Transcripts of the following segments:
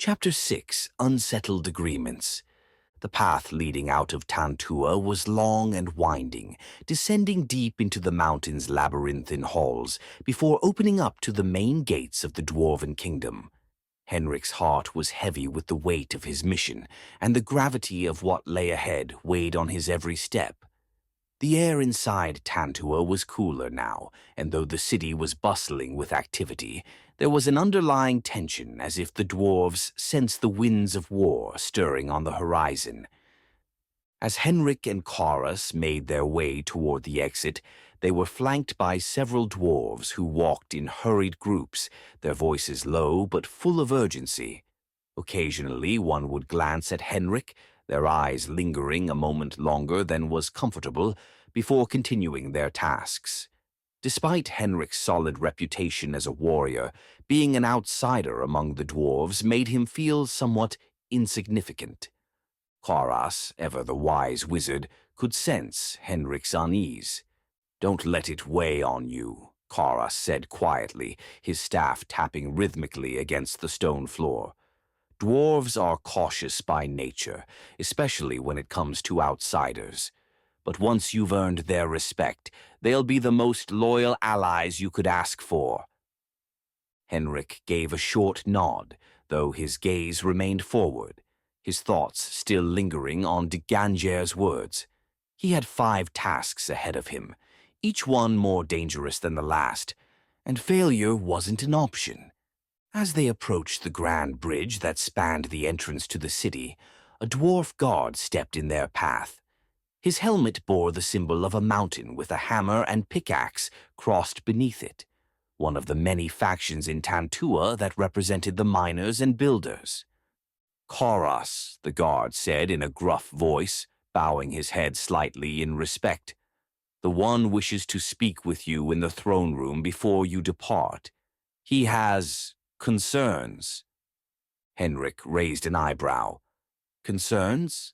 Chapter 6: Unsettled Agreements. The path leading out of Tantua was long and winding, descending deep into the mountain's labyrinthine halls before opening up to the main gates of the Dwarven kingdom. Henrik's heart was heavy with the weight of his mission, and the gravity of what lay ahead weighed on his every step. The air inside Tantua was cooler now, and though the city was bustling with activity, there was an underlying tension as if the dwarves sensed the winds of war stirring on the horizon. As Henrik and Karas made their way toward the exit, they were flanked by several dwarves who walked in hurried groups, their voices low but full of urgency. Occasionally one would glance at Henrik, their eyes lingering a moment longer than was comfortable before continuing their tasks. Despite Henrik's solid reputation as a warrior, being an outsider among the dwarves made him feel somewhat insignificant. Karas, ever the wise wizard, could sense Henrik's unease. "Don't let it weigh on you," Karas said quietly, his staff tapping rhythmically against the stone floor. "Dwarves are cautious by nature, especially when it comes to outsiders. But once you've earned their respect, they'll be the most loyal allies you could ask for." Henrik gave a short nod, though his gaze remained forward, his thoughts still lingering on de Ganger's words. He had 5 tasks ahead of him, each one more dangerous than the last, and failure wasn't an option. As they approached the grand bridge that spanned the entrance to the city, a dwarf guard stepped in their path. His helmet bore the symbol of a mountain with a hammer and pickaxe crossed beneath it, one of the many factions in Tantua that represented the miners and builders. "Karas," the guard said in a gruff voice, bowing his head slightly in respect. "The one wishes to speak with you in the throne room before you depart. He has concerns." Henrik raised an eyebrow. "Concerns?"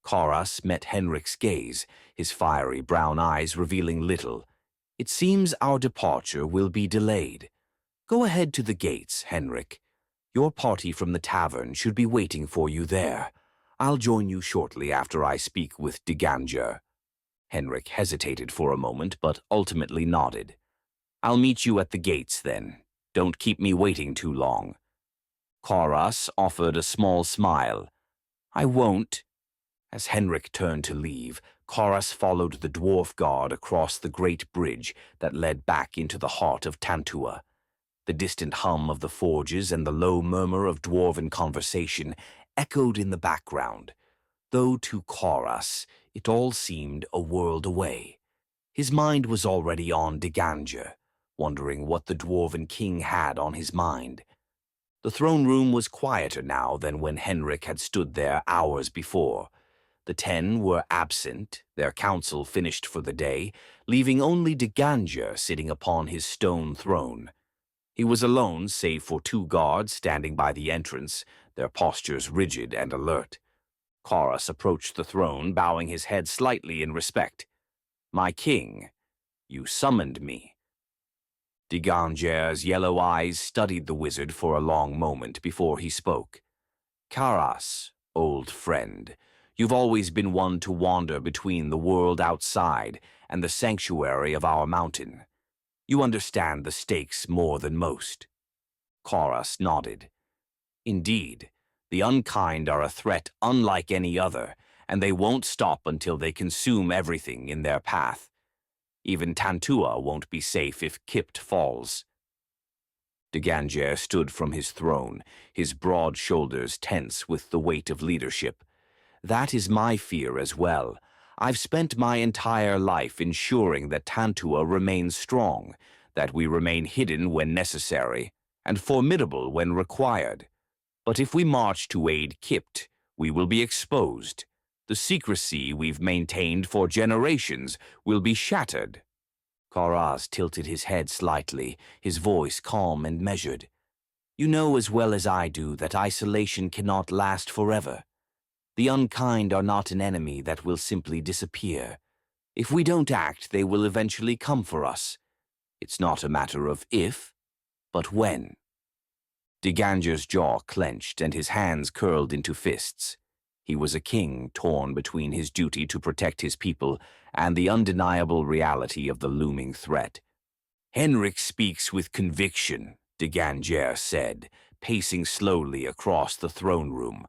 Karas met Henrik's gaze, his fiery brown eyes revealing little. "It seems our departure will be delayed. Go ahead to the gates, Henrik. Your party from the tavern should be waiting for you there. I'll join you shortly after I speak with de Ganger." Henrik hesitated for a moment, but ultimately nodded. "I'll meet you at the gates, then. Don't keep me waiting too long." Karas offered a small smile. "I won't." As Henrik turned to leave, Karas followed the dwarf guard across the great bridge that led back into the heart of Tantua. The distant hum of the forges and the low murmur of dwarven conversation echoed in the background, though to Karas it all seemed a world away. His mind was already on de Ganger, wondering what the dwarven king had on his mind. The throne room was quieter now than when Henrik had stood there hours before. The 10 were absent, their council finished for the day, leaving only de Ganger sitting upon his stone throne. He was alone save for 2 guards standing by the entrance, their postures rigid and alert. Karas approached the throne, bowing his head slightly in respect. "My king, you summoned me." De Ganger's yellow eyes studied the wizard for a long moment before he spoke. "Karas, old friend, you've always been one to wander between the world outside and the sanctuary of our mountain. You understand the stakes more than most." Karas nodded. "Indeed, the unkind are a threat unlike any other, and they won't stop until they consume everything in their path. Even Tantua won't be safe if Kipt falls." De Ganger stood from his throne, his broad shoulders tense with the weight of leadership. "That is my fear as well. I've spent my entire life ensuring that Tantua remains strong, that we remain hidden when necessary, and formidable when required. But if we march to aid Kipt, we will be exposed. The secrecy we've maintained for generations will be shattered." Karas tilted his head slightly, his voice calm and measured. "You know as well as I do that isolation cannot last forever. The unkind are not an enemy that will simply disappear. If we don't act, they will eventually come for us. It's not a matter of if, but when." De Ganger's jaw clenched and his hands curled into fists. He was a king torn between his duty to protect his people and the undeniable reality of the looming threat. "Henrik speaks with conviction," de Ganger said, pacing slowly across the throne room.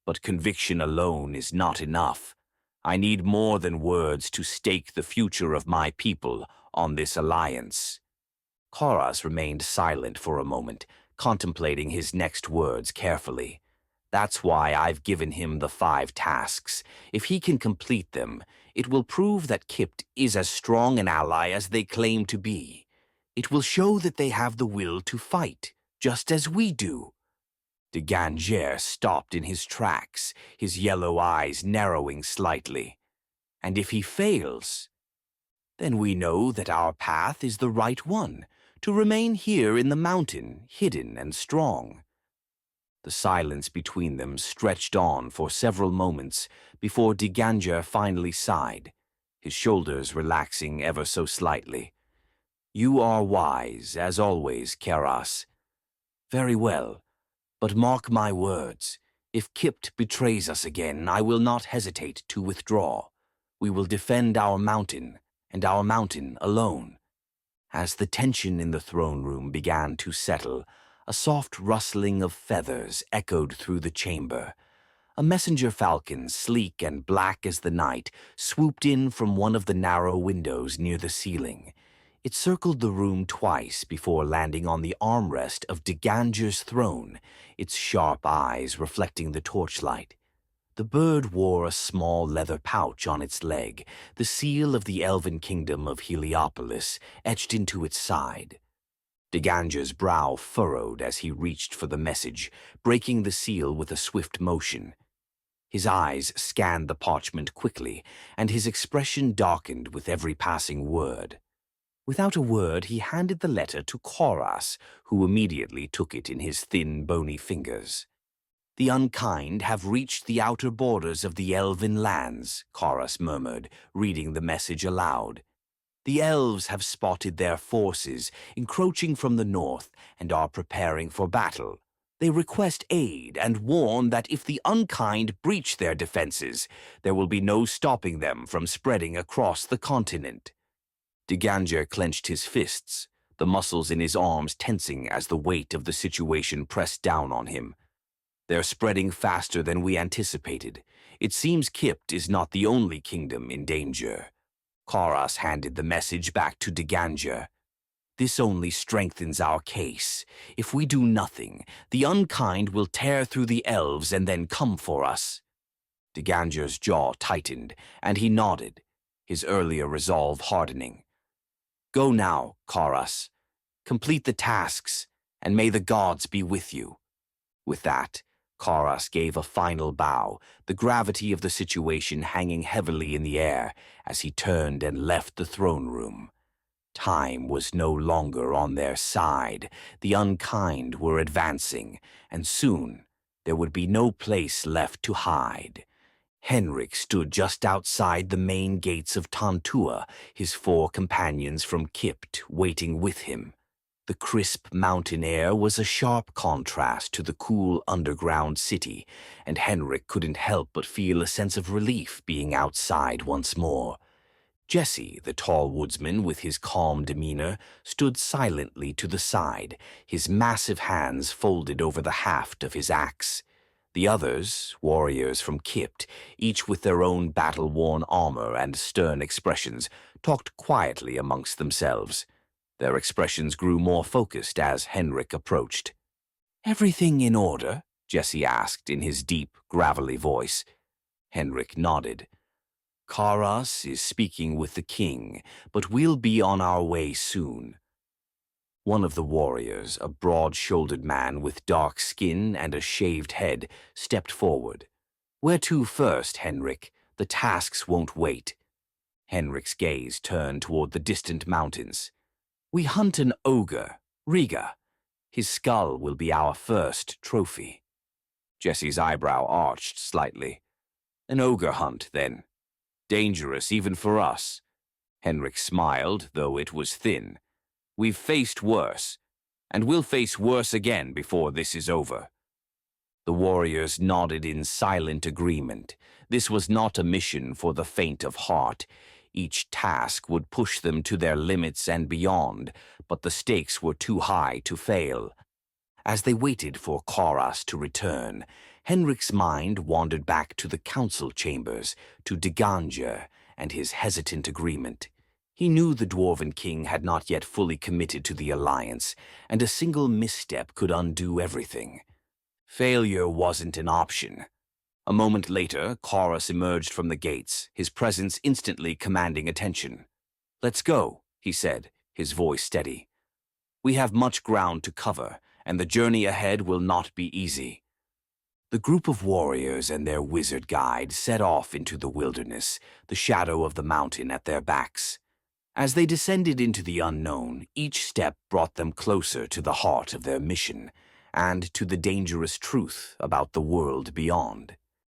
"But conviction alone is not enough. I need more than words to stake the future of my people on this alliance." Koras remained silent for a moment, contemplating his next words carefully. "That's why I've given him the 5 tasks. If he can complete them, it will prove that Kipt is as strong an ally as they claim to be. It will show that they have the will to fight, just as we do." De Ganger stopped in his tracks, his yellow eyes narrowing slightly. "And if he fails, then we know that our path is the right one, to remain here in the mountain, hidden and strong." The silence between them stretched on for several moments before de Ganger finally sighed, his shoulders relaxing ever so slightly. "You are wise, as always, Keras. Very well, but mark my words. If Kipt betrays us again, I will not hesitate to withdraw. We will defend our mountain, and our mountain alone." As the tension in the throne room began to settle, a soft rustling of feathers echoed through the chamber. A messenger falcon, sleek and black as the night, swooped in from one of the narrow windows near the ceiling. It circled the room twice before landing on the armrest of de Ganger's throne, its sharp eyes reflecting the torchlight. The bird wore a small leather pouch on its leg, the seal of the elven kingdom of Heliopolis etched into its side. De Ganger's brow furrowed as he reached for the message, breaking the seal with a swift motion. His eyes scanned the parchment quickly, and his expression darkened with every passing word. Without a word, he handed the letter to Koras, who immediately took it in his thin, bony fingers. "The unkind have reached the outer borders of the elven lands," Koras murmured, reading the message aloud. "The elves have spotted their forces encroaching from the north and are preparing for battle. They request aid and warn that if the unkind breach their defenses, there will be no stopping them from spreading across the continent." De Ganger clenched his fists, the muscles in his arms tensing as the weight of the situation pressed down on him. "They're spreading faster than we anticipated. It seems Kipt is not the only kingdom in danger." Koras handed the message back to de Ganger. "This only strengthens our case. If we do nothing, the unkind will tear through the elves and then come for us." De Ganger's jaw tightened, and he nodded, his earlier resolve hardening. "Go now, Koras. Complete the tasks, and may the gods be with you." With that, Koras gave a final bow, the gravity of the situation hanging heavily in the air as he turned and left the throne room. Time was no longer on their side. The unkind were advancing, and soon there would be no place left to hide. Henrik stood just outside the main gates of Tantua, his 4 companions from Kipt waiting with him. The crisp mountain air was a sharp contrast to the cool underground city, and Henrik couldn't help but feel a sense of relief being outside once more. Jesse, the tall woodsman with his calm demeanor, stood silently to the side, his massive hands folded over the haft of his axe. The others, warriors from Kipt, each with their own battle-worn armor and stern expressions, talked quietly amongst themselves. Their expressions grew more focused as Henrik approached. "Everything in order?" Jesse asked in his deep, gravelly voice. Henrik nodded. "Karas is speaking with the king, but we'll be on our way soon." One of the warriors, a broad-shouldered man with dark skin and a shaved head, stepped forward. "Where to first, Henrik? The tasks won't wait." Henrik's gaze turned toward the distant mountains. "We hunt an ogre, Riga. His skull will be our first trophy." Jesse's eyebrow arched slightly. "An ogre hunt, then. Dangerous even for us." Henrik smiled, though it was thin. "We've faced worse. and we'll face worse again before this is over." The warriors nodded in silent agreement. This was not a mission for the faint of heart. Each task would push them to their limits and beyond, but the stakes were too high to fail. As they waited for Koras to return, Henrik's mind wandered back to the council chambers, to Deganja and his hesitant agreement. He knew the Dwarven King had not yet fully committed to the alliance, and a single misstep could undo everything. Failure wasn't an option. A moment later, Koras emerged from the gates, his presence instantly commanding attention. "Let's go," he said, his voice steady. "We have much ground to cover, and the journey ahead will not be easy." The group of warriors and their wizard guide set off into the wilderness, the shadow of the mountain at their backs. As they descended into the unknown, each step brought them closer to the heart of their mission, and to the dangerous truth about the world beyond.